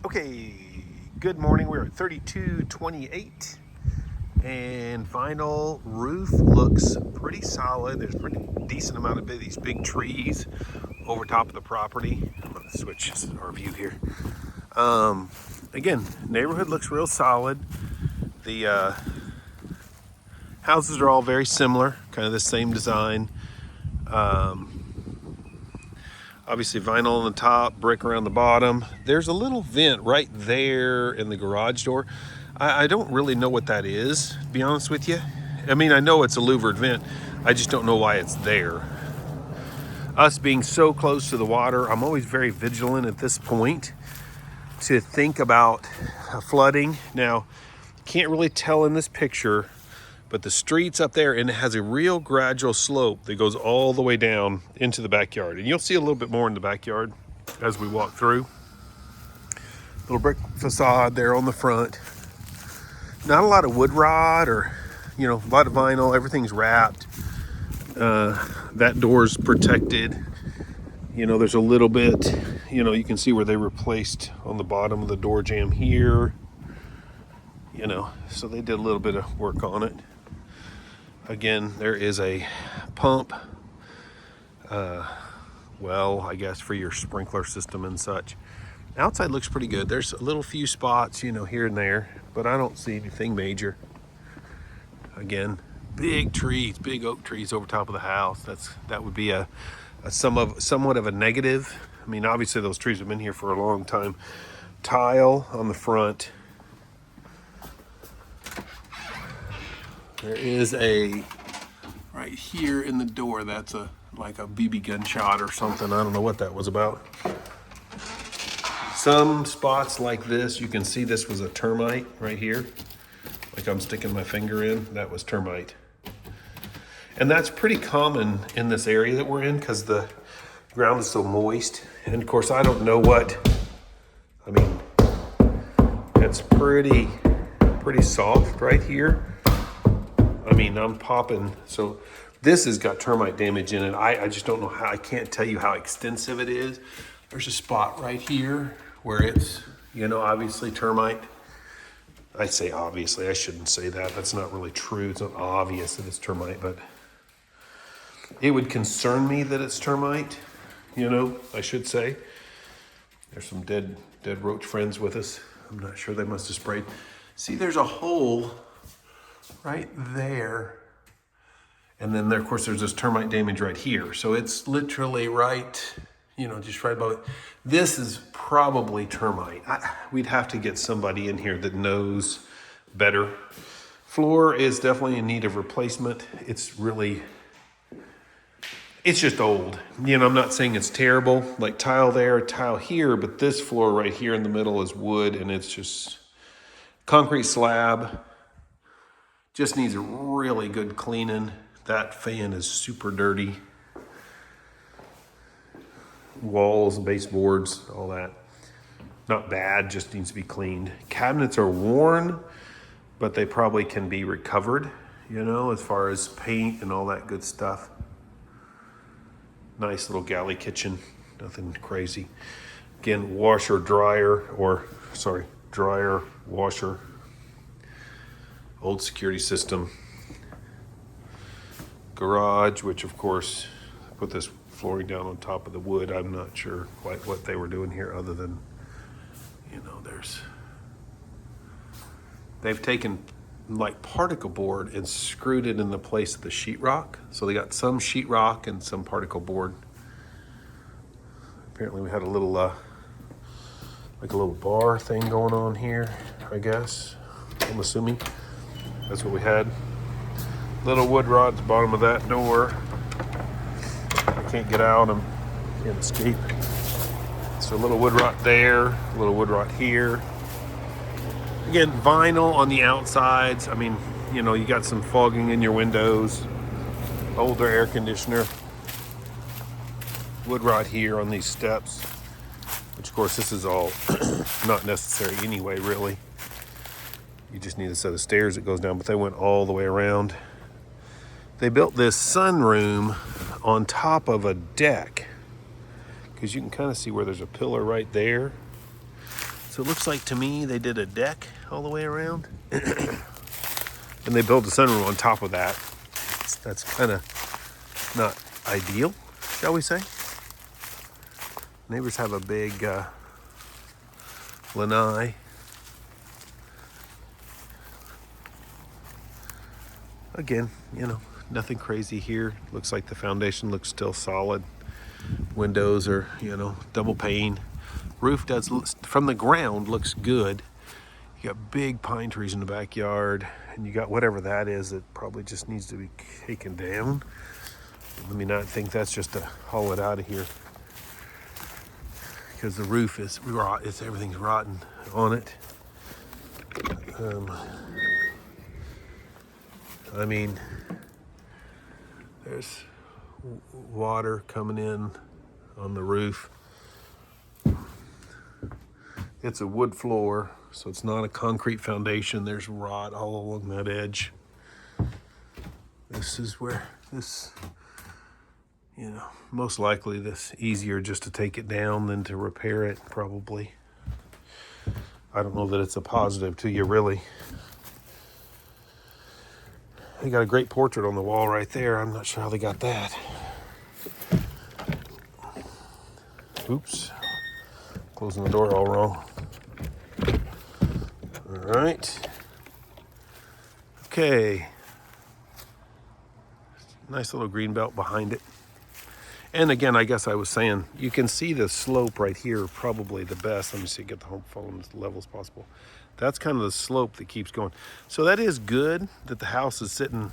Okay, good morning. We're at 3228 and vinyl roof looks pretty solid. There's a pretty decent amount of these big trees over top of the property. I'm gonna switch our view here. Again, neighborhood looks real solid. The houses are all very similar, kind of the same design. Obviously vinyl on the top, brick around the bottom. There's a little vent right there in the garage door. I don't really know what that is, to be honest with you. I mean, I know it's a louvered vent. I just don't know why it's there. Us being so close to the water, I'm always very vigilant at this point to think about flooding. Now, can't really tell in this picture, but the street's up there and it has a real gradual slope that goes all the way down into the backyard. And you'll see a little bit more in the backyard as we walk through. Little brick facade there on the front. Not a lot of wood rod or, a lot of vinyl. Everything's wrapped. That door's protected. There's a little bit, you can see where they replaced on the bottom of the door jamb here. So they did a little bit of work on it. Again, there is a pump, well, I guess for your sprinkler system and such. Outside looks pretty good. There's a little few spots, here and there, but I don't see anything major. Again, big trees, big oak trees over top of the house. That would be somewhat of a negative. I mean, obviously those trees have been here for a long time. Tile on the front. There is right here in the door, that's like a BB gun shot or something. I don't know what that was about. Some spots like this, you can see this was a termite right here. Like I'm sticking my finger in, that was termite. And that's pretty common in this area that we're in because the ground is so moist. And of course, I don't know it's pretty soft right here. I'm popping, so this has got termite damage in it. I just don't know how, I can't tell you how extensive it is. There's a spot right here where it's, obviously termite. I say obviously, I shouldn't say that. That's not really true. It's not obvious that it's termite, but it would concern me that it's termite, I should say. There's some dead roach friends with us. I'm not sure, they must have sprayed. See, there's a hole right there. And then there, of course, there's this termite damage right here. So it's literally right, just right above it. This is probably termite. We'd have to get somebody in here that knows better. Floor is definitely in need of replacement. It's just old. I'm not saying it's terrible, like tile there, tile here, but this floor right here in the middle is wood and it's just concrete slab. Just needs a really good cleaning. That fan is super dirty. Walls, baseboards, all that. Not bad, just needs to be cleaned. Cabinets are worn, but they probably can be recovered, as far as paint and all that good stuff. Nice little galley kitchen, nothing crazy. Again, dryer, washer. Old security system. Garage, which of course put this flooring down on top of the wood. I'm not sure quite what they were doing here other than, they've taken like particle board and screwed it in the place of the sheetrock. So they got some sheetrock and some particle board. Apparently we had a little, like a little bar thing going on here, I guess. I'm assuming. That's what we had. Little wood rods bottom of that door. I can't get out, I can't escape. So a little wood rot there, a little wood rot here. Again, vinyl on the outsides. You got some fogging in your windows. Older air conditioner. Wood rot here on these steps. Which of course this is all not necessary anyway, really. You just need a set of stairs that goes down, but they went all the way around. They built this sunroom on top of a deck because you can kind of see where there's a pillar right there. So it looks like to me they did a deck all the way around. And they built a sunroom on top of that. That's kind of not ideal, shall we say. Neighbors have a big lanai. Again, you know, nothing crazy here. Looks like the foundation looks still solid. Windows are, you know, double pane. Roof does, from the ground, looks good. You got big pine trees in the backyard, and you got whatever that is that probably just needs to be taken down. Let me not think that's just to haul it out of here, because the roof is rot. Everything's rotten on it. I mean, there's water coming in on the roof. It's a wood floor, so it's not a concrete foundation. There's rot all along that edge. This is where this, you know, most likely this easier just to take it down than to repair it, probably. I don't know that it's a positive to you, really. They got a great portrait on the wall right there. I'm not sure how they got that. Oops. Closing the door all wrong. All right. Okay. Nice little green belt behind it. And again, I guess I was saying, you can see the slope right here, probably the best. Let me see, get the home phone as level as possible. That's kind of the slope that keeps going. So that is good that the house is sitting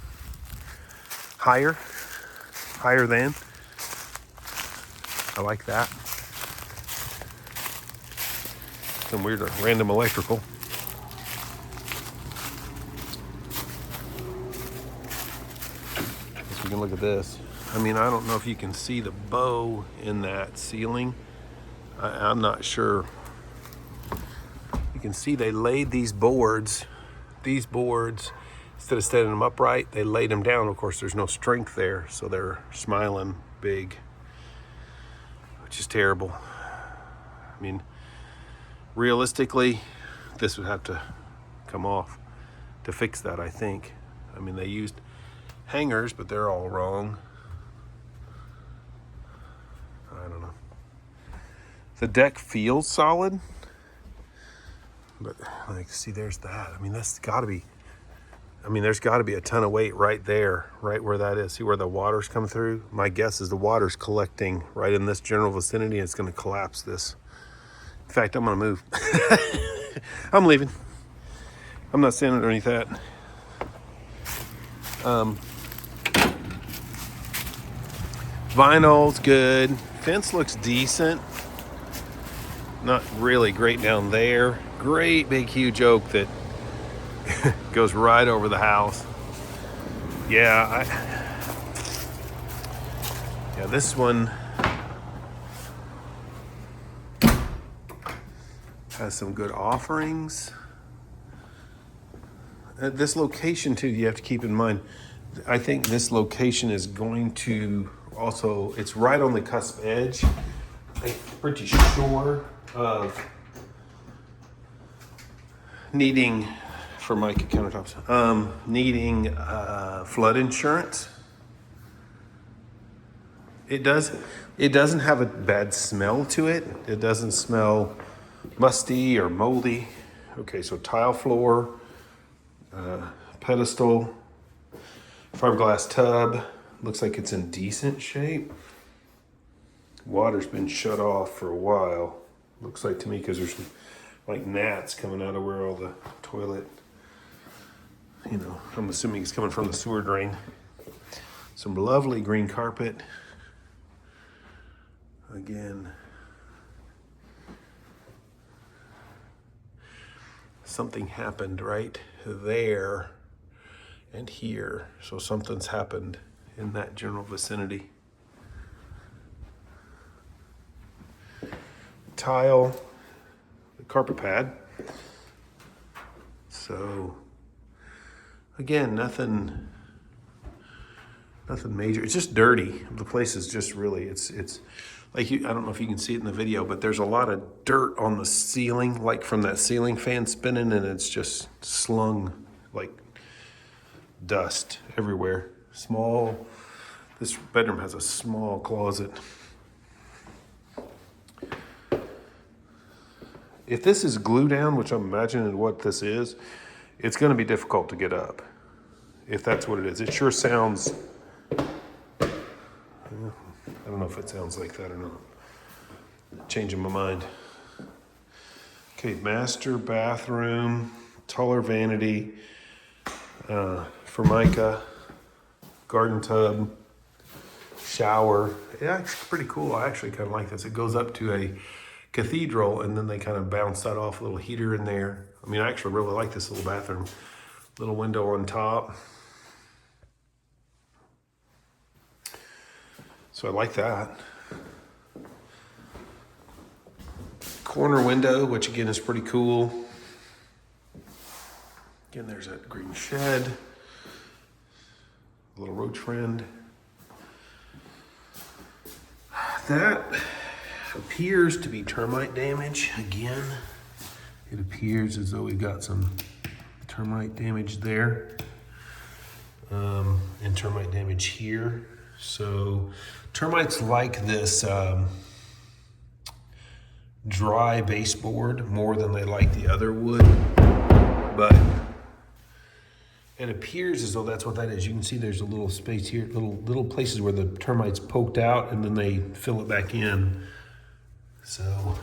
higher than. I like that. Some weird random electrical. Guess we can look at this. I mean, I don't know if you can see the bow in that ceiling. I'm not sure. You can see they laid these boards, instead of setting them upright, they laid them down. Of course, there's no strength there, so they're smiling big, which is terrible. I mean, realistically, this would have to come off to fix that, I think. I mean, they used hangers, but they're all wrong. I don't know. The deck feels solid, but like, see, there's that. I mean, that's gotta be, there's gotta be a ton of weight right there, right where that is. See where the water's come through? My guess is the water's collecting right in this general vicinity, and it's gonna collapse this. In fact, I'm gonna move. I'm leaving. I'm not standing underneath that. Vinyl's good. Fence looks decent. Not really great down there. Great big huge oak that goes right over the house. Yeah, this one has some good offerings. This location too, you have to keep in mind. I think this location is going to also, it's right on the cusp edge. I'm pretty sure of needing, for mica countertops, needing flood insurance. It doesn't have a bad smell to it. It doesn't smell musty or moldy. Okay, so tile floor, pedestal, fiberglass tub. Looks like it's in decent shape. Water's been shut off for a while. Looks like to me, because there's like gnats coming out of where all the toilet, you know, I'm assuming it's coming from the sewer drain. Some lovely green carpet. Again, something happened right there and here. So something's happened in that general vicinity. Tile, the carpet pad. So again, nothing major. It's just dirty. The place is just really, it's like I don't know if you can see it in the video, but there's a lot of dirt on the ceiling, like from that ceiling fan spinning, and it's just slung like dust everywhere. This bedroom has a small closet. If this is glue down, which I'm imagining what this is, it's going to be difficult to get up. If that's what it is. It sure sounds, I don't know if it sounds like that or not. Changing my mind. Okay, master bathroom, taller vanity, Formica, garden tub, shower. Yeah, it's pretty cool. I actually kind of like this. It goes up to a cathedral, and then they kind of bounce that off, a little heater in there. I mean, I actually really like this little bathroom. Little window on top. So I like that. Corner window, which again is pretty cool. Again, there's that green shed. A little roach friend. That appears to be termite damage. Again, it appears as though we've got some termite damage there, and termite damage here. So termites like this dry baseboard more than they like the other wood, but it appears as though that's what that is. You can see there's a little space here, little places where the termites poked out, and then they fill it back in. So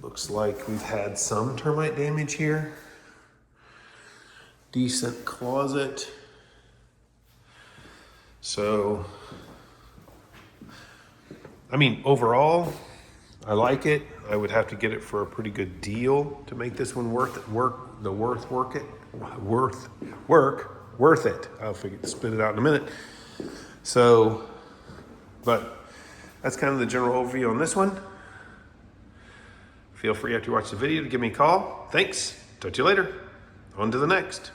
looks like we've had some termite damage here. Decent closet. So, I mean, overall, I like it. I would have to get it for a pretty good deal to make this one worth it. I'll spit it out in a minute. So, but that's kind of the general overview on this one. Feel free after you watch the video to give me a call. Thanks. Talk to you later. On to the next.